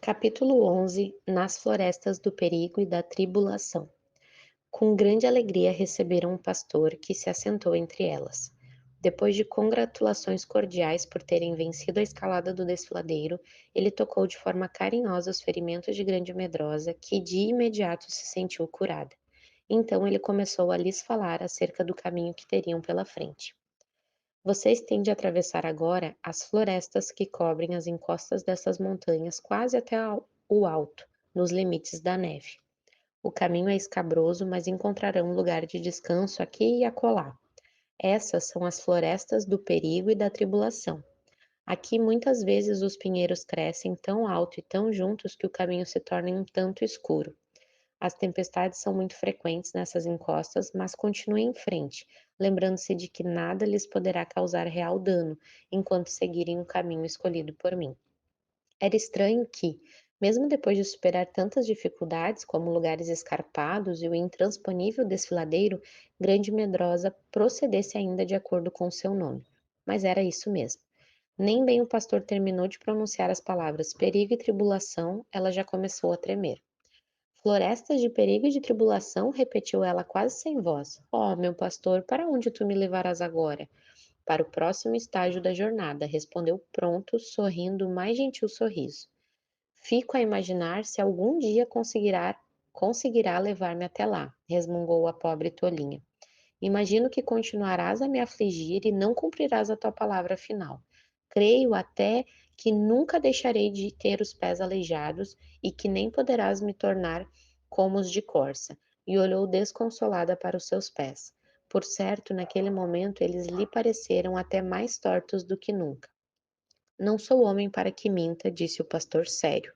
Capítulo 11. Nas florestas do perigo e da tribulação. Com grande alegria receberam um pastor que se assentou entre elas. Depois de congratulações cordiais por terem vencido a escalada do desfiladeiro, ele tocou de forma carinhosa os ferimentos de Grande Medrosa, que de imediato se sentiu curada. Então ele começou a lhes falar acerca do caminho que teriam pela frente. Vocês têm de atravessar agora as florestas que cobrem as encostas dessas montanhas quase até o alto, nos limites da neve. O caminho é escabroso, mas encontrarão um lugar de descanso aqui e acolá. Essas são as florestas do perigo e da tribulação. Aqui muitas vezes os pinheiros crescem tão alto e tão juntos que o caminho se torna um tanto escuro. As tempestades são muito frequentes nessas encostas, mas continuem em frente, lembrando-se de que nada lhes poderá causar real dano enquanto seguirem o caminho escolhido por mim. Era estranho que, mesmo depois de superar tantas dificuldades, como lugares escarpados e o intransponível desfiladeiro, Grande Medrosa procedesse ainda de acordo com seu nome. Mas era isso mesmo. Nem bem o pastor terminou de pronunciar as palavras perigo e tribulação, ela já começou a tremer. Florestas de perigo e de tribulação, repetiu ela quase sem voz. Oh, meu pastor, para onde tu me levarás agora? Para o próximo estágio da jornada, respondeu pronto, sorrindo o mais gentil sorriso. Fico a imaginar se algum dia conseguirá levar-me até lá, resmungou a pobre tolinha. Imagino que continuarás a me afligir e não cumprirás a tua palavra final. Creio até que nunca deixarei de ter os pés aleijados e que nem poderás me tornar como os de corça. E olhou desconsolada para os seus pés. Por certo, naquele momento eles lhe pareceram até mais tortos do que nunca. Não sou homem para que minta, disse o pastor sério.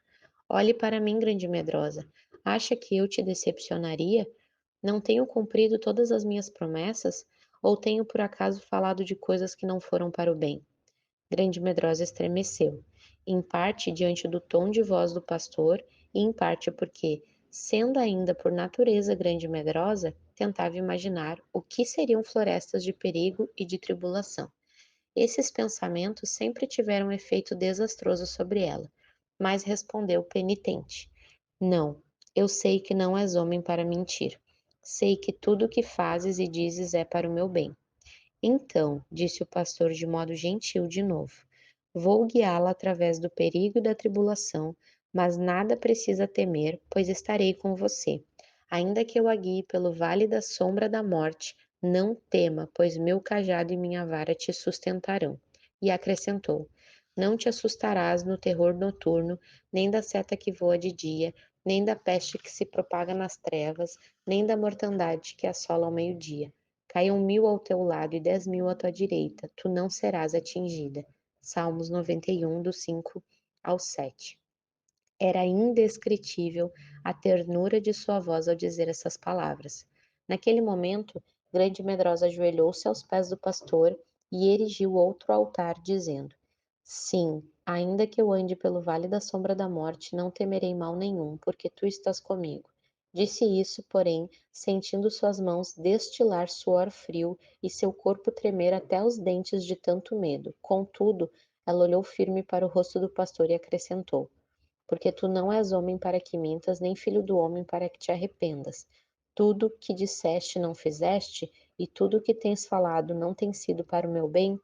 Olhe para mim, grande medrosa. Acha que eu te decepcionaria? Não tenho cumprido todas as minhas promessas? Ou tenho por acaso falado de coisas que não foram para o bem? Grande Medrosa estremeceu, em parte diante do tom de voz do pastor e em parte porque, sendo ainda por natureza Grande Medrosa, tentava imaginar o que seriam florestas de perigo e de tribulação. Esses pensamentos sempre tiveram um efeito desastroso sobre ela, mas respondeu penitente: Não, eu sei que não és homem para mentir. Sei que tudo o que fazes e dizes é para o meu bem. Então, disse o pastor de modo gentil de novo, vou guiá-la através do perigo e da tribulação, mas nada precisa temer, pois estarei com você. Ainda que eu a guie pelo vale da sombra da morte, não tema, pois meu cajado e minha vara te sustentarão. E acrescentou: Não te assustarás no terror noturno, nem da seta que voa de dia, nem da peste que se propaga nas trevas, nem da mortandade que assola ao meio-dia. Caiam 1000 ao teu lado e 10.000 à tua direita, tu não serás atingida. Salmos 91, do 5 ao 7. Era indescritível a ternura de sua voz ao dizer essas palavras. Naquele momento, Grande Medrosa ajoelhou-se aos pés do pastor e erigiu outro altar, dizendo: Sim, ainda que eu ande pelo vale da sombra da morte, não temerei mal nenhum, porque tu estás comigo. Disse isso, porém, sentindo suas mãos destilar suor frio e seu corpo tremer até os dentes de tanto medo. Contudo, ela olhou firme para o rosto do pastor e acrescentou: Porque tu não és homem para que mintas, nem filho do homem para que te arrependas. Tudo que disseste não fizeste, e tudo que tens falado não tem sido para o meu bem?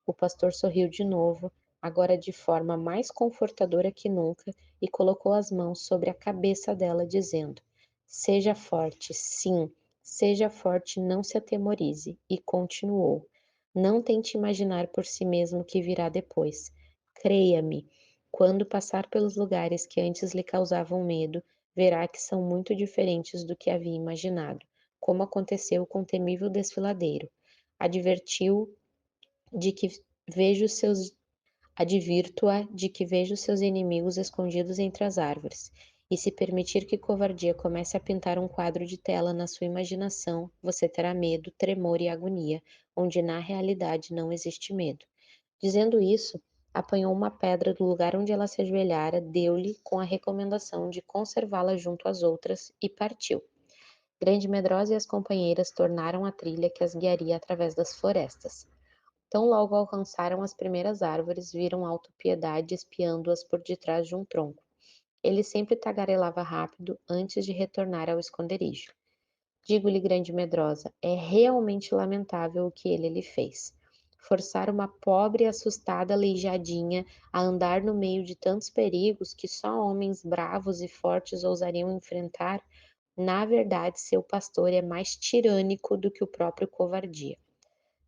O pastor sorriu de novo, agora de forma mais confortadora que nunca, e colocou as mãos sobre a cabeça dela, dizendo: Seja forte, sim, seja forte, não se atemorize. E continuou: Não tente imaginar por si mesmo o que virá depois. Creia-me, quando passar pelos lugares que antes lhe causavam medo, verá que são muito diferentes do que havia imaginado, como aconteceu com o temível desfiladeiro. Advertiu de que vejo seus Advirto-a de que vejo seus inimigos escondidos entre as árvores, e se permitir que covardia comece a pintar um quadro de tela na sua imaginação, você terá medo, tremor e agonia, onde na realidade não existe medo. Dizendo isso, apanhou uma pedra do lugar onde ela se ajoelhara, deu-lhe com a recomendação de conservá-la junto às outras e partiu. Grande Medrosa e as companheiras tornaram a trilha que as guiaria através das florestas. Tão logo alcançaram as primeiras árvores, viram Alto Piedade espiando-as por detrás de um tronco. Ele sempre tagarelava rápido antes de retornar ao esconderijo. Digo-lhe, grande medrosa, é realmente lamentável o que ele lhe fez. Forçar uma pobre e assustada aleijadinha a andar no meio de tantos perigos que só homens bravos e fortes ousariam enfrentar, na verdade, seu pastor é mais tirânico do que o próprio covardia.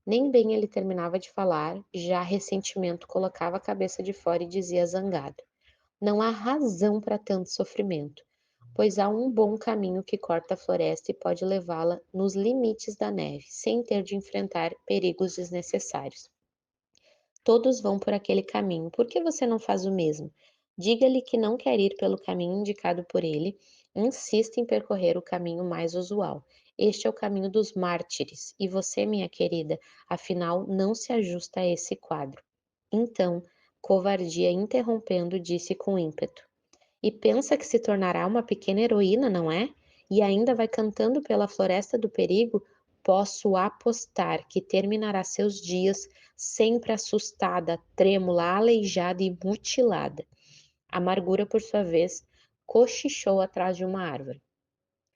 Nem bem ele terminava de falar, já ressentimento colocava a cabeça de fora e dizia zangado: não há razão para tanto sofrimento, pois há um bom caminho que corta a floresta e pode levá-la nos limites da neve, sem ter de enfrentar perigos desnecessários. Todos vão por aquele caminho, por que você não faz o mesmo? Diga-lhe que não quer ir pelo caminho indicado por ele, insista em percorrer o caminho mais usual. Este é o caminho dos mártires, e você, minha querida, afinal não se ajusta a esse quadro. Então, covardia interrompendo, disse com ímpeto: e pensa que se tornará uma pequena heroína, não é? E ainda vai cantando pela floresta do perigo? Posso apostar que terminará seus dias sempre assustada, trêmula, aleijada e mutilada. Amargura, por sua vez, cochichou atrás de uma árvore.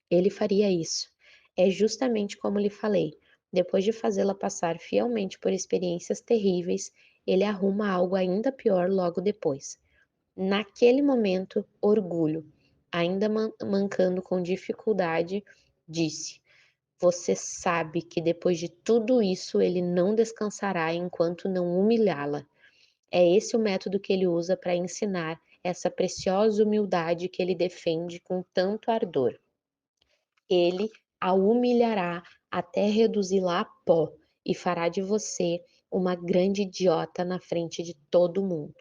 Ele faria isso. É justamente como lhe falei. Depois de fazê-la passar fielmente por experiências terríveis, ele arruma algo ainda pior logo depois. Naquele momento, orgulho, ainda mancando com dificuldade, disse: você sabe que depois de tudo isso ele não descansará enquanto não humilhá-la. É esse o método que ele usa para ensinar essa preciosa humildade que ele defende com tanto ardor. Ele a humilhará até reduzi-la a pó e fará de você uma grande idiota na frente de todo mundo.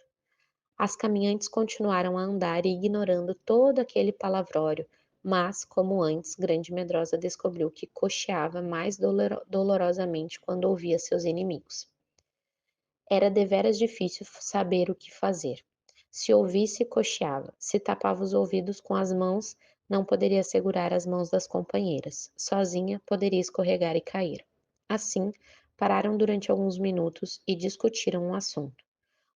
As caminhantes continuaram a andar ignorando todo aquele palavrório, mas, como antes, Grande Medrosa descobriu que cocheava mais dolorosamente quando ouvia seus inimigos. Era deveras difícil saber o que fazer. Se ouvisse, cocheava. Se tapava os ouvidos com as mãos, não poderia segurar as mãos das companheiras. Sozinha, poderia escorregar e cair. Assim, pararam durante alguns minutos e discutiram um assunto.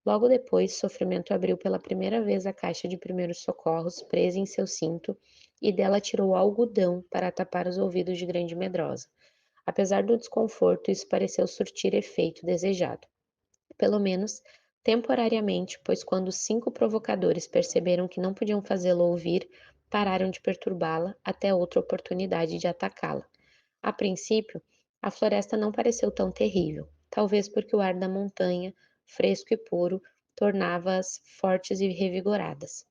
Logo depois, Sofrimento abriu pela primeira vez a caixa de primeiros socorros presa em seu cinto e dela tirou algodão para tapar os ouvidos de Grande Medrosa. Apesar do desconforto, isso pareceu surtir efeito desejado. Pelo menos temporariamente, pois quando os 5 provocadores perceberam que não podiam fazê-la ouvir, pararam de perturbá-la até outra oportunidade de atacá-la. A princípio, a floresta não pareceu tão terrível, talvez porque o ar da montanha, fresco e puro, tornava-as fortes e revigoradas.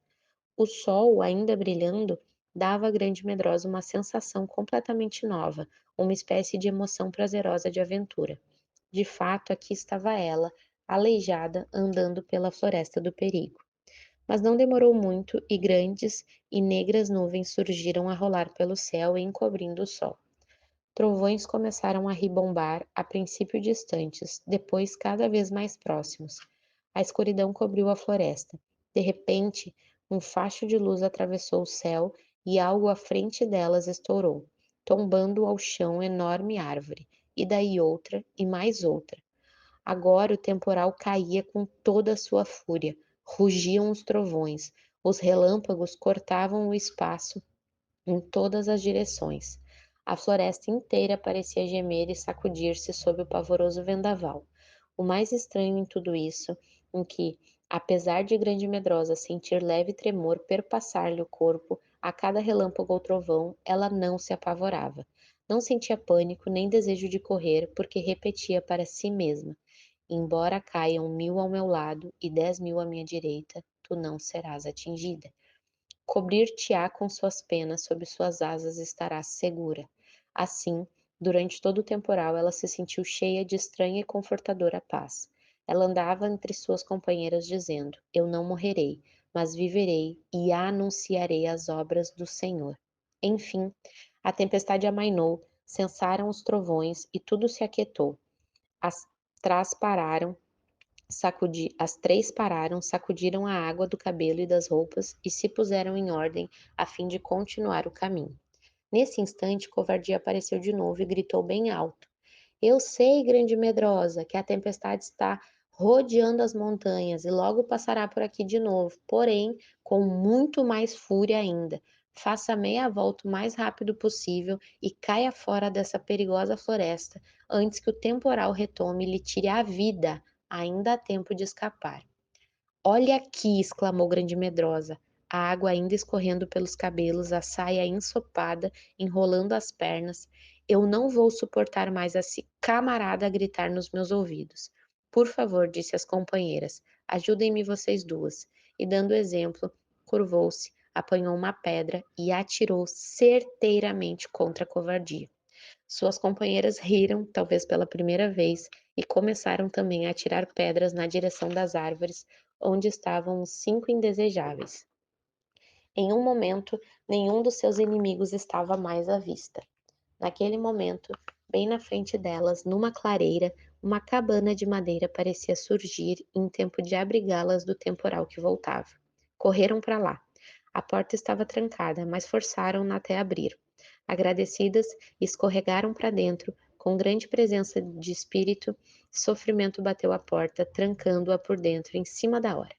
O sol, ainda brilhando, dava à Grande Medrosa uma sensação completamente nova, uma espécie de emoção prazerosa de aventura. De fato, aqui estava ela, aleijada, andando pela floresta do perigo. Mas não demorou muito e grandes e negras nuvens surgiram a rolar pelo céu, encobrindo o sol. Trovões começaram a ribombar, a princípio distantes, depois cada vez mais próximos. A escuridão cobriu a floresta. De repente, um facho de luz atravessou o céu e algo à frente delas estourou, tombando ao chão enorme árvore, e daí outra e mais outra. Agora o temporal caía com toda a sua fúria. Rugiam os trovões, os relâmpagos cortavam o espaço em todas as direções. A floresta inteira parecia gemer e sacudir-se sob o pavoroso vendaval. O mais estranho em tudo isso, em que, apesar de Grande Medrosa sentir leve tremor perpassar-lhe o corpo a cada relâmpago ou trovão, ela não se apavorava. Não sentia pânico nem desejo de correr, porque repetia para si mesma: embora caiam 1000 ao meu lado e 10.000 à minha direita, tu não serás atingida. Cobrir-te-á com suas penas, sob suas asas estarás segura. Assim, durante todo o temporal, ela se sentiu cheia de estranha e confortadora paz. Ela andava entre suas companheiras dizendo: eu não morrerei, mas viverei e anunciarei as obras do Senhor. Enfim, a tempestade amainou, cessaram os trovões e tudo se aquietou. As trás pararam, as 3 pararam, sacudiram a água do cabelo e das roupas e se puseram em ordem a fim de continuar o caminho. Nesse instante, Covardia apareceu de novo e gritou bem alto: eu sei, Grande Medrosa, que a tempestade está rodeando as montanhas, e logo passará por aqui de novo, porém com muito mais fúria ainda. Faça meia volta o mais rápido possível e caia fora dessa perigosa floresta antes que o temporal retome e lhe tire a vida. Ainda há tempo de escapar. Olha aqui! Exclamou Grande Medrosa, a água ainda escorrendo pelos cabelos, a saia ensopada, enrolando as pernas. Eu não vou suportar mais esse camarada a gritar nos meus ouvidos. Por favor, disse às companheiras, ajudem-me vocês duas. E dando exemplo, curvou-se, apanhou uma pedra e atirou certeiramente contra a covardia. Suas companheiras riram, talvez pela primeira vez, e começaram também a atirar pedras na direção das árvores, onde estavam os 5 indesejáveis. Em um momento, nenhum dos seus inimigos estava mais à vista. Naquele momento, bem na frente delas, numa clareira, uma cabana de madeira parecia surgir em tempo de abrigá-las do temporal que voltava. Correram para lá. A porta estava trancada, mas forçaram-na até abrir. Agradecidas, escorregaram para dentro. Com grande presença de espírito, Sofrimento bateu a porta, trancando-a por dentro em cima da hora.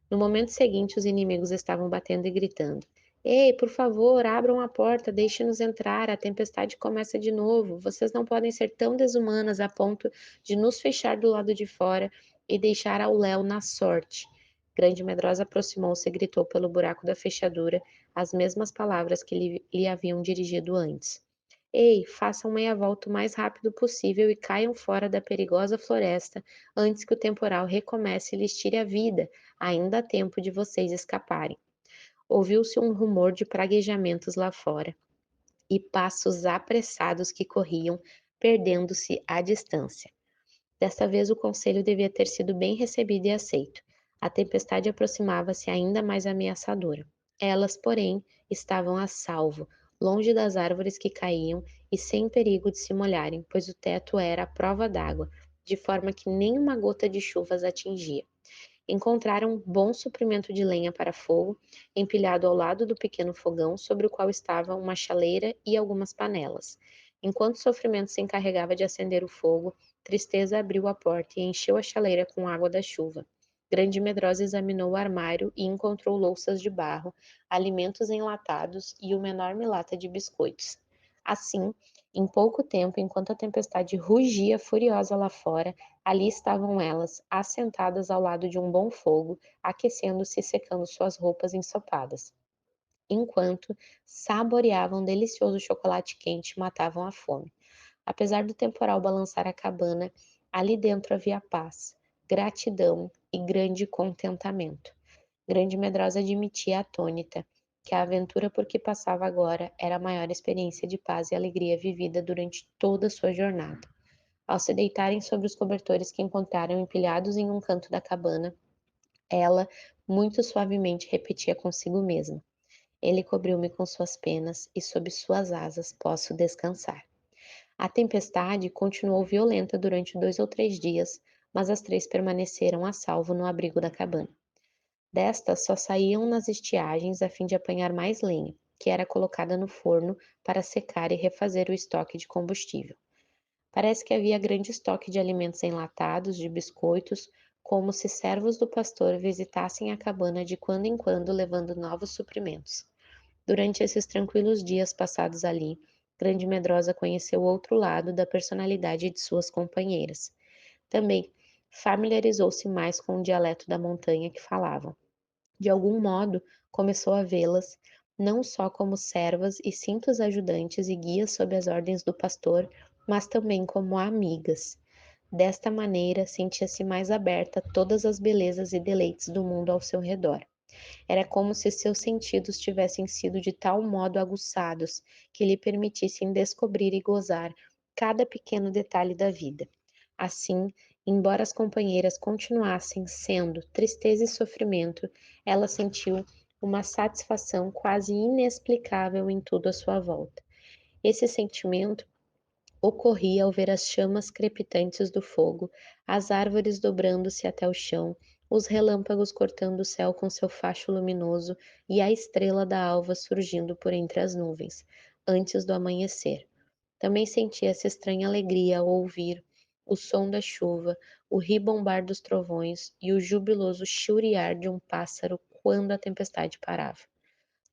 No momento seguinte, os inimigos estavam batendo e gritando: Ei, por favor, abram a porta, deixe-nos entrar, a tempestade começa de novo. Vocês não podem ser tão desumanas a ponto de nos fechar do lado de fora e deixar ao léu na sorte. Grande Medrosa aproximou-se e gritou pelo buraco da fechadura as mesmas palavras que lhe haviam dirigido antes. Ei, façam meia volta o mais rápido possível e caiam fora da perigosa floresta antes que o temporal recomece e lhes tire a vida. Ainda há tempo de vocês escaparem. Ouviu-se um rumor de praguejamentos lá fora e passos apressados que corriam, perdendo-se à distância. Desta vez o conselho devia ter sido bem recebido e aceito. A tempestade aproximava-se ainda mais ameaçadora. Elas, porém, estavam a salvo, longe das árvores que caíam e sem perigo de se molharem, pois o teto era à prova d'água, de forma que nem uma gota de chuva as atingia. Encontraram bom suprimento de lenha para fogo, empilhado ao lado do pequeno fogão, sobre o qual estava uma chaleira e algumas panelas. Enquanto Sofrimento se encarregava de acender o fogo, Tristeza abriu a porta e encheu a chaleira com água da chuva. Grande Medrosa examinou o armário e encontrou louças de barro, alimentos enlatados e uma enorme lata de biscoitos. Assim, em pouco tempo, enquanto a tempestade rugia furiosa lá fora, ali estavam elas, assentadas ao lado de um bom fogo, aquecendo-se e secando suas roupas ensopadas, enquanto saboreavam um delicioso chocolate quente e matavam a fome. Apesar do temporal balançar a cabana, ali dentro havia paz, gratidão e grande contentamento. Grande Medrosa admitia atônita que a aventura por que passava agora era a maior experiência de paz e alegria vivida durante toda a sua jornada. Ao se deitarem sobre os cobertores que encontraram empilhados em um canto da cabana, ela, muito suavemente, repetia consigo mesma: Ele cobriu-me com suas penas e sob suas asas posso descansar. A tempestade continuou violenta durante 2 ou 3 dias, mas as 3 permaneceram a salvo no abrigo da cabana. Destas só saíam nas estiagens a fim de apanhar mais lenha, que era colocada no forno para secar e refazer o estoque de combustível. Parece que havia grande estoque de alimentos enlatados, de biscoitos, como se servos do pastor visitassem a cabana de quando em quando levando novos suprimentos. Durante esses tranquilos dias passados ali, Grande Medrosa conheceu o outro lado da personalidade de suas companheiras. Também familiarizou-se mais com o dialeto da montanha que falavam. De algum modo, começou a vê-las não só como servas e simples ajudantes e guias sob as ordens do pastor, mas também como amigas. Desta maneira, sentia-se mais aberta a todas as belezas e deleites do mundo ao seu redor. Era como se seus sentidos tivessem sido de tal modo aguçados que lhe permitissem descobrir e gozar cada pequeno detalhe da vida. Assim, embora as companheiras continuassem sendo tristeza e sofrimento, ela sentiu uma satisfação quase inexplicável em tudo à sua volta. Esse sentimento ocorria ao ver as chamas crepitantes do fogo, as árvores dobrando-se até o chão, os relâmpagos cortando o céu com seu facho luminoso e a estrela da alva surgindo por entre as nuvens, antes do amanhecer. Também sentia essa estranha alegria ao ouvir o som da chuva, o ribombar dos trovões e o jubiloso churiar de um pássaro quando a tempestade parava.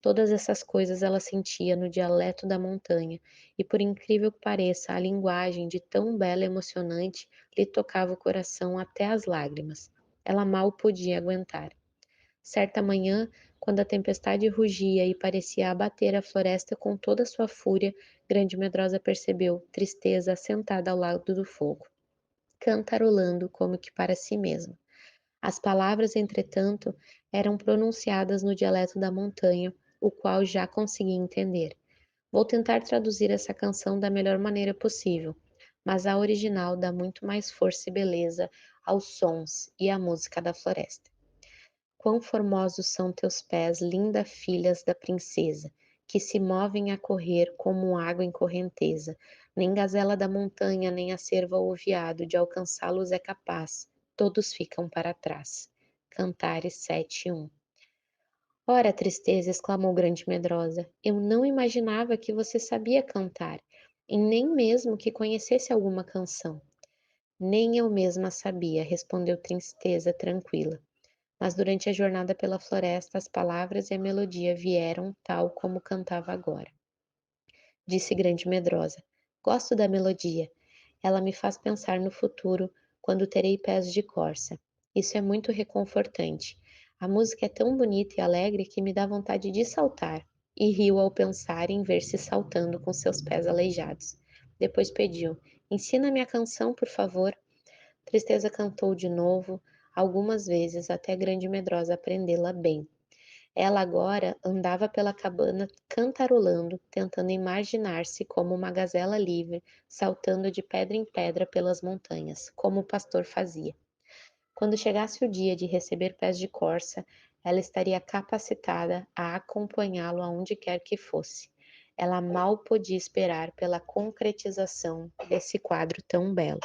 Todas essas coisas ela sentia no dialeto da montanha, e por incrível que pareça, a linguagem de tão bela e emocionante lhe tocava o coração até as lágrimas. Ela mal podia aguentar. Certa manhã, quando a tempestade rugia e parecia abater a floresta com toda a sua fúria, Grande Medrosa percebeu Tristeza sentada ao lado do fogo, cantarolando como que para si mesma. As palavras, entretanto, eram pronunciadas no dialeto da montanha, o qual já conseguia entender. Vou tentar traduzir essa canção da melhor maneira possível, mas a original dá muito mais força e beleza aos sons e à música da floresta. Quão formosos são teus pés, linda filhas da princesa, que se movem a correr como água em correnteza. Nem gazela da montanha, nem a cerva ou o veado de alcançá-los é capaz, todos ficam para trás. Cantares 7:1. Ora, Tristeza, exclamou Grande Medrosa, eu não imaginava que você sabia cantar, e nem mesmo que conhecesse alguma canção. Nem eu mesma sabia, respondeu Tristeza tranquila. Mas durante a jornada pela floresta, as palavras e a melodia vieram tal como cantava agora. Disse Grande Medrosa: Gosto da melodia. Ela me faz pensar no futuro, quando terei pés de corça. Isso é muito reconfortante. A música é tão bonita e alegre que me dá vontade de saltar. E riu ao pensar em ver-se saltando com seus pés aleijados. Depois pediu: Ensina-me a canção, por favor. Tristeza cantou de novo, algumas vezes, até Grande Medrosa aprendê-la bem. Ela agora andava pela cabana cantarolando, tentando imaginar-se como uma gazela livre, saltando de pedra em pedra pelas montanhas, como o pastor fazia. Quando chegasse o dia de receber pés de corça, ela estaria capacitada a acompanhá-lo aonde quer que fosse. Ela mal podia esperar pela concretização desse quadro tão belo.